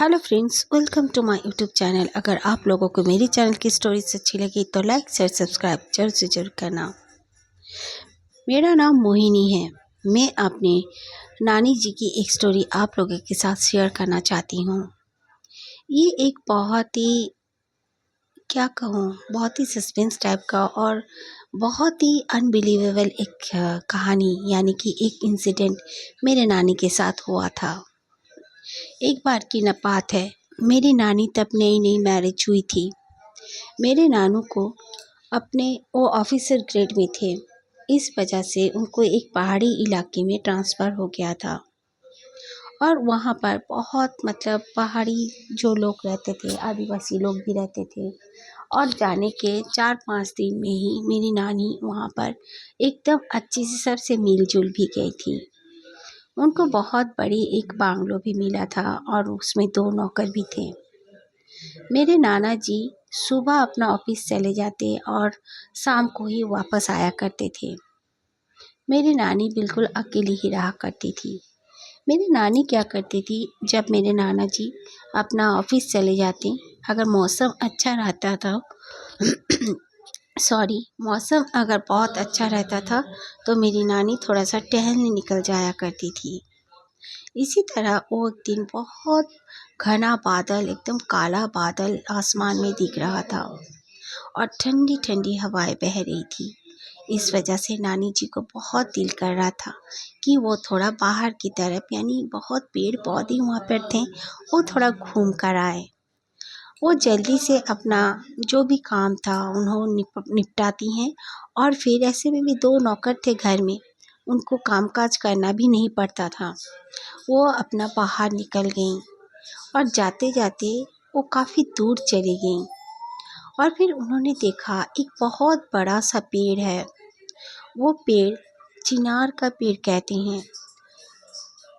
Hello friends, welcome to my YouTube channel. अगर आप लोगों को मेरी चैनल की स्टोरीज अच्छी लगी तो लाइक शेयर सब्सक्राइब जरूर से जरूर करना। मेरा नाम मोहिनी है। मैं अपने नानी जी की एक स्टोरी आप लोगों के साथ शेयर करना चाहती हूँ। ये एक बहुत ही बहुत ही सस्पेंस टाइप का और बहुत ही अनबिलीवेबल एक कहानी यानी कि एक इंसिडेंट मेरे नानी के साथ हुआ था। एक बार की न बात है, मेरी नानी तब नई नई मैरिज हुई थी। मेरे नानू को वो ऑफिसर ग्रेड में थे। इस वजह से उनको एक पहाड़ी इलाके में ट्रांसफ़र हो गया था और वहाँ पर बहुत पहाड़ी जो लोग रहते थे, आदिवासी लोग भी रहते थे। और जाने के 4-5 दिन में ही मेरी नानी वहाँ पर एकदम अच्छे से सबसे मिल-जुल भी गई थी। उनको बहुत बड़ी एक बांग्लो भी मिला था और उसमें 2 नौकर भी थे। मेरे नाना जी सुबह अपना ऑफिस चले जाते और शाम को ही वापस आया करते थे। मेरी नानी बिल्कुल अकेली ही रहा करती थी। मेरी नानी क्या करती थी, जब मेरे नाना जी अपना ऑफिस चले जाते, अगर मौसम अच्छा रहता था मौसम अगर बहुत अच्छा रहता था तो मेरी नानी थोड़ा सा टहलने निकल जाया करती थी। इसी तरह वो एक दिन बहुत घना बादल, एकदम काला बादल आसमान में दिख रहा था और ठंडी ठंडी हवाएं बह रही थी। इस वजह से नानी जी को बहुत दिल कर रहा था कि वो थोड़ा बाहर की तरफ, यानी बहुत पेड़ पौधे वहाँ पर थे, वो थोड़ा घूम कर आए। वो जल्दी से अपना जो भी काम था उन्होंने निपटाती हैं और फिर ऐसे में भी 2 नौकर थे घर में, उनको कामकाज करना भी नहीं पड़ता था। वो अपना बाहर निकल गईं और जाते जाते वो काफ़ी दूर चली गईं और फिर उन्होंने देखा एक बहुत बड़ा सा पेड़ है। वो पेड़ चिनार का पेड़ कहते हैं।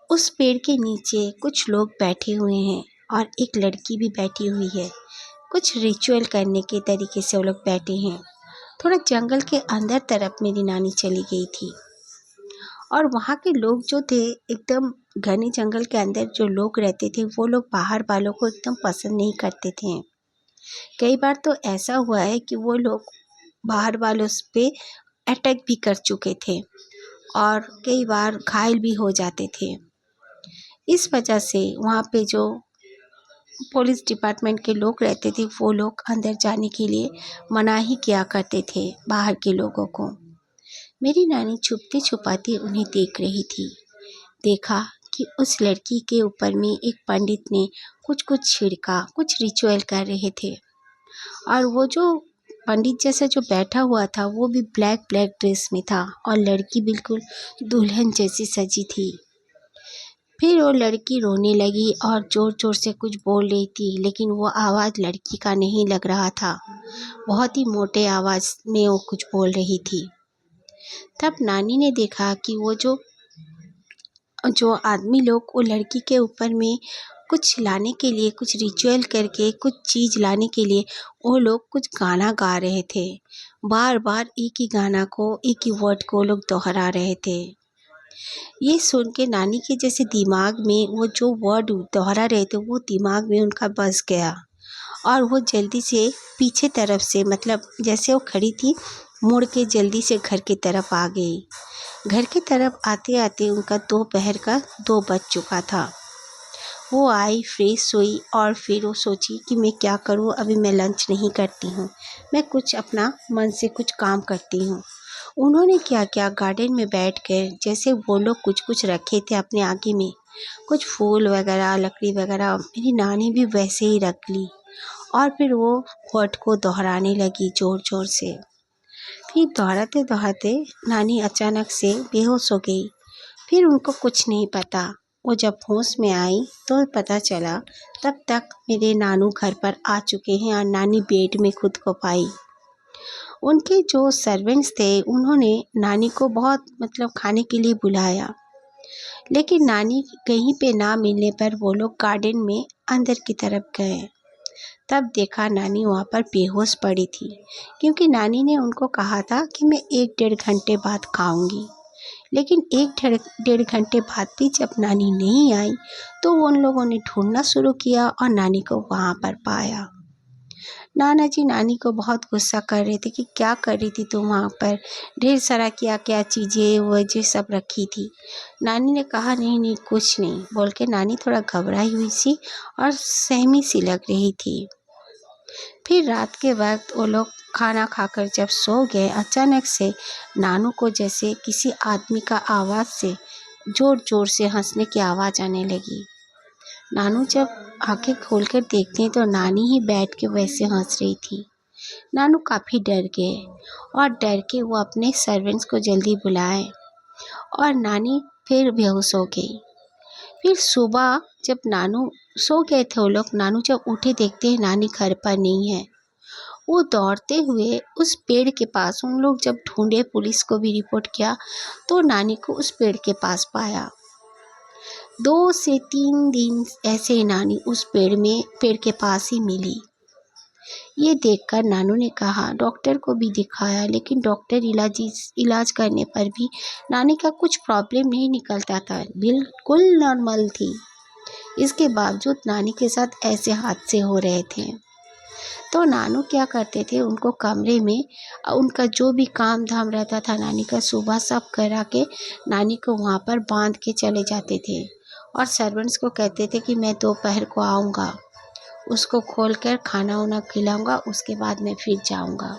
उस पेड़ के नीचे कुछ लोग बैठे हुए हैं और एक लड़की भी बैठी हुई है। कुछ रिचुअल करने के तरीके से वो लोग बैठे हैं। थोड़ा जंगल के अंदर तरफ मेरी नानी चली गई थी और वहाँ के लोग जो थे, एकदम घने जंगल के अंदर जो लोग रहते थे, वो लोग बाहर वालों को एकदम पसंद नहीं करते थे। कई बार तो ऐसा हुआ है कि वो लोग बाहर वालों पे अटैक भी कर चुके थे और कई बार घायल भी हो जाते थे। इस वजह से वहाँ पे जो पुलिस डिपार्टमेंट के लोग रहते थे, वो लोग अंदर जाने के लिए मनाही किया करते थे बाहर के लोगों को। मेरी नानी छुपते छुपाते उन्हें देख रही थी। देखा कि उस लड़की के ऊपर में एक पंडित ने कुछ छिड़का, कुछ रिचुअल कर रहे थे और वो जो पंडित जैसा जो बैठा हुआ था, वो भी ब्लैक ड्रेस में था और लड़की बिल्कुल दुल्हन जैसी सजी थी। फिर वो लड़की रोने लगी और ज़ोर ज़ोर से कुछ बोल रही थी, लेकिन वो आवाज़ लड़की का नहीं लग रहा था। बहुत ही मोटे आवाज़ में वो कुछ बोल रही थी। तब नानी ने देखा कि वो जो आदमी लोग वो लड़की के ऊपर में कुछ लाने के लिए, कुछ रिचुअल करके कुछ चीज़ लाने के लिए वो लोग कुछ गाना गा रहे थे। बार बार एक ही गाना को, एक ही वर्ड को लोग दोहरा रहे थे। ये सुन के नानी के जैसे दिमाग में वो जो वर्ड दोहरा रहे थे, वो दिमाग में उनका बस गया और वो जल्दी से पीछे तरफ से, जैसे वो खड़ी थी, मुड़ के जल्दी से घर की तरफ आ गई। घर की तरफ आते आते उनका दोपहर का 2 बज चुका था। वो आई, फ्रेश हुई और फिर वो सोची कि मैं क्या करूँ, अभी मैं लंच नहीं करती हूँ, मैं कुछ अपना मन से कुछ काम करती हूँ। उन्होंने क्या किया, गार्डन में बैठ कर जैसे वो लोग कुछ रखे थे अपने आगे में, कुछ फूल वगैरह, लकड़ी वगैरह, मेरी नानी भी वैसे ही रख ली और फिर वो वर्ड को दोहराने लगी ज़ोर ज़ोर से। फिर दोहराते दोहराते नानी अचानक से बेहोश हो गई। फिर उनको कुछ नहीं पता। वो जब होश में आई तो पता चला तब तक मेरे नानू घर पर आ चुके हैं और नानी बेड में खुद को पाई। उनके जो सर्वेंट्स थे, उन्होंने नानी को बहुत खाने के लिए बुलाया, लेकिन नानी कहीं पे ना मिलने पर वो लोग गार्डन में अंदर की तरफ गए। तब देखा नानी वहाँ पर बेहोश पड़ी थी, क्योंकि नानी ने उनको कहा था कि मैं 1-1.5 घंटे बाद खाऊंगी, लेकिन एक डेढ़ घंटे बाद भी जब नानी नहीं आई तो उन लोगों ने ढूंढना शुरू किया और नानी को वहाँ पर पाया। नाना जी नानी को बहुत गुस्सा कर रहे थे कि क्या कर रही थी तुम वहाँ पर, ढेर सारा क्या क्या चीज़ें वो जो सब रखी थी। नानी ने कहा नहीं नहीं कुछ नहीं बोल के नानी थोड़ा घबराई हुई सी और सहमी सी लग रही थी। फिर रात के वक्त वो लोग खाना खाकर जब सो गए, अचानक से नानू को जैसे किसी आदमी का आवाज़ से ज़ोर ज़ोर से हंसने की आवाज़ आने लगी। नानू जब आंखें खोलकर देखते हैं तो नानी ही बैठ के वैसे हंस रही थी। नानू काफ़ी डर गए और डर के वो अपने सर्वेंट्स को जल्दी बुलाए और नानी फिर बेहोश हो गई। फिर सुबह जब नानू सो गए थे वो लोग, नानू जब उठे देखते हैं नानी घर पर नहीं है। वो दौड़ते हुए उस पेड़ के पास, उन लोग जब ढूंढे, पुलिस को भी रिपोर्ट किया तो नानी को उस पेड़ के पास पाया। 2 से 3 दिन ऐसे नानी उस पेड़ के पास ही मिली। ये देखकर नानू ने कहा, डॉक्टर को भी दिखाया लेकिन डॉक्टर इलाज करने पर भी नानी का कुछ प्रॉब्लम नहीं निकलता था, बिल्कुल नॉर्मल थी। इसके बावजूद नानी के साथ ऐसे हादसे हो रहे थे। तो नानू क्या करते थे, उनको कमरे में उनका जो भी काम धाम रहता था नानी का, सुबह सब करा के नानी को वहाँ पर बांध के चले जाते थे और सर्वेंट्स को कहते थे कि मैं दोपहर को आऊँगा, उसको खोलकर खाना वाना खिलाऊंगा, उसके बाद मैं फिर जाऊंगा।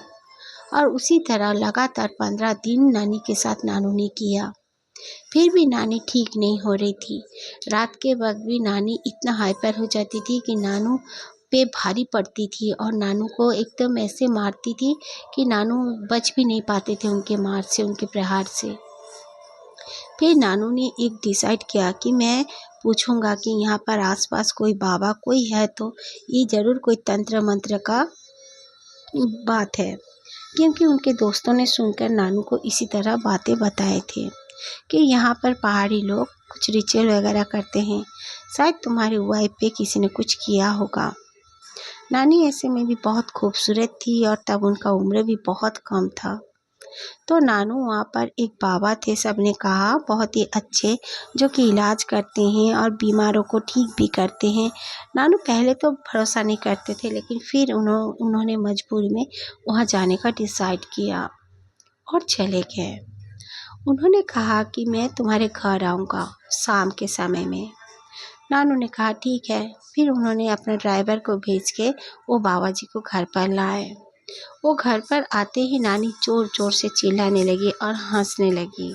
और उसी तरह लगातार 15 दिन नानी के साथ नानू ने किया। फिर भी नानी ठीक नहीं हो रही थी। रात के वक्त भी नानी इतना हाइपर हो जाती थी कि नानू पे भारी पड़ती थी और नानू को एकदम ऐसे मारती थी कि नानू बच भी नहीं पाते थे उनके मार से, उनके प्रहार से। फिर नानू ने एक डिसाइड किया कि मैं पूछूंगा कि यहाँ पर आसपास कोई बाबा कोई है तो ये ज़रूर कोई तंत्र मंत्र का बात है, क्योंकि उनके दोस्तों ने सुनकर नानू को इसी तरह बातें बताए थे कि यहाँ पर पहाड़ी लोग कुछ रिचुअल वगैरह करते हैं, शायद तुम्हारी वाइफ पे किसी ने कुछ किया होगा। नानी ऐसे में भी बहुत खूबसूरत थी और तब उनका उम्र भी बहुत कम था। तो नानू वहाँ पर एक बाबा थे, सबने कहा बहुत ही अच्छे, जो कि इलाज करते हैं और बीमारों को ठीक भी करते हैं। नानू पहले तो भरोसा नहीं करते थे लेकिन फिर उन्होंने मजबूरी में वहाँ जाने का डिसाइड किया और चले गए। उन्होंने कहा कि मैं तुम्हारे घर आऊँगा शाम के समय में। नानू ने कहा ठीक है। फिर उन्होंने अपने ड्राइवर को भेज के वो बाबा जी को घर पर लाए। वो घर पर आते ही नानी जोर जोर से चिल्लाने लगी और हंसने लगी।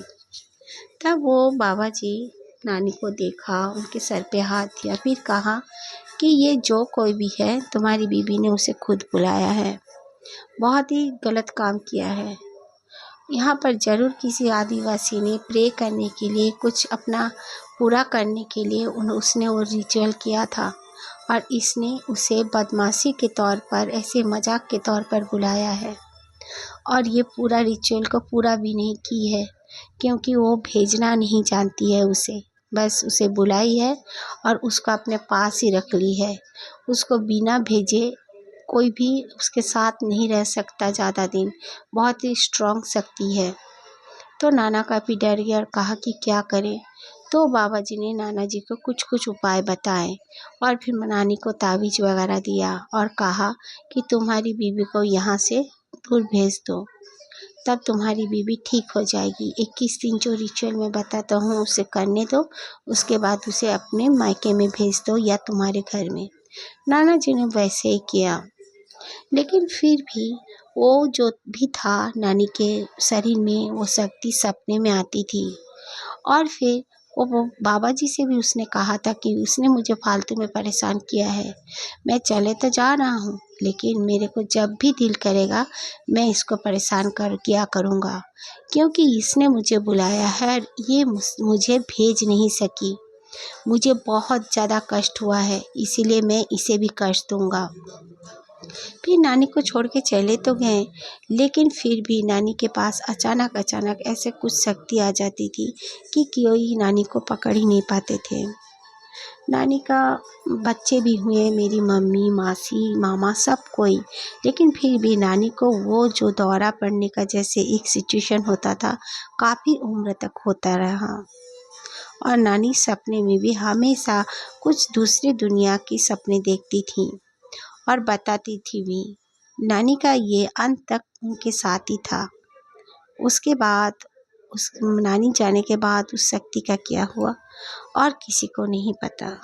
तब वो बाबा जी नानी को देखा, उनके सर पे हाथ दिया, फिर कहा कि ये जो कोई भी है तुम्हारी बीबी ने उसे खुद बुलाया है, बहुत ही गलत काम किया है। यहाँ पर ज़रूर किसी आदिवासी ने प्रे करने के लिए, कुछ अपना पूरा करने के लिए उसने वो रिचुअल किया था और इसने उसे बदमाशी के तौर पर, ऐसे मजाक के तौर पर बुलाया है और ये पूरा रिचुअल को पूरा भी नहीं की है, क्योंकि वो भेजना नहीं जानती है उसे, बस उसे बुलाई है और उसको अपने पास ही रख ली है। उसको बिना भेजे कोई भी उसके साथ नहीं रह सकता ज़्यादा दिन, बहुत ही स्ट्रॉन्ग शक्ति है। तो नाना काफ़ी डर गया और कहा कि क्या करें। तो बाबा जी ने नाना जी को कुछ कुछ उपाय बताए और फिर नानी को ताबीज़ वगैरह दिया और कहा कि तुम्हारी बीवी को यहाँ से दूर भेज दो, तब तुम्हारी बीवी ठीक हो जाएगी। 21 दिन जो रिचुअल मैं बताता हूँ उसे करने दो, उसके बाद उसे अपने मायके में भेज दो या तुम्हारे घर में। नाना जी ने वैसे ही किया, लेकिन फिर भी वो जो भी था नानी के शरीर में, वो शक्ति सपने में आती थी। और फिर वो बाबा जी से भी उसने कहा था कि उसने मुझे फालतू में परेशान किया है, मैं चले तो जा रहा हूँ लेकिन मेरे को जब भी दिल करेगा मैं इसको परेशान किया करूँगा, क्योंकि इसने मुझे बुलाया है, ये मुझे भेज नहीं सकी, मुझे बहुत ज़्यादा कष्ट हुआ है, इसीलिए मैं इसे भी कष्ट दूँगा। फिर नानी को छोड़ के चले तो गए, लेकिन फिर भी नानी के पास अचानक ऐसे कुछ शक्ति आ जाती थी कि कोई नानी को पकड़ ही नहीं पाते थे। नानी का बच्चे भी हुए, मेरी मम्मी, मासी, मामा सब कोई, लेकिन फिर भी नानी को वो जो दौरा पड़ने का जैसे एक सिचुएशन होता था, काफ़ी उम्र तक होता रहा। और नानी सपने में भी हमेशा कुछ दूसरी दुनिया की सपने देखती थी और बताती थी भी। नानी का ये अंत तक उनके साथ ही था। उसके बाद उस नानी जाने के बाद उस शक्ति का क्या हुआ और किसी को नहीं पता।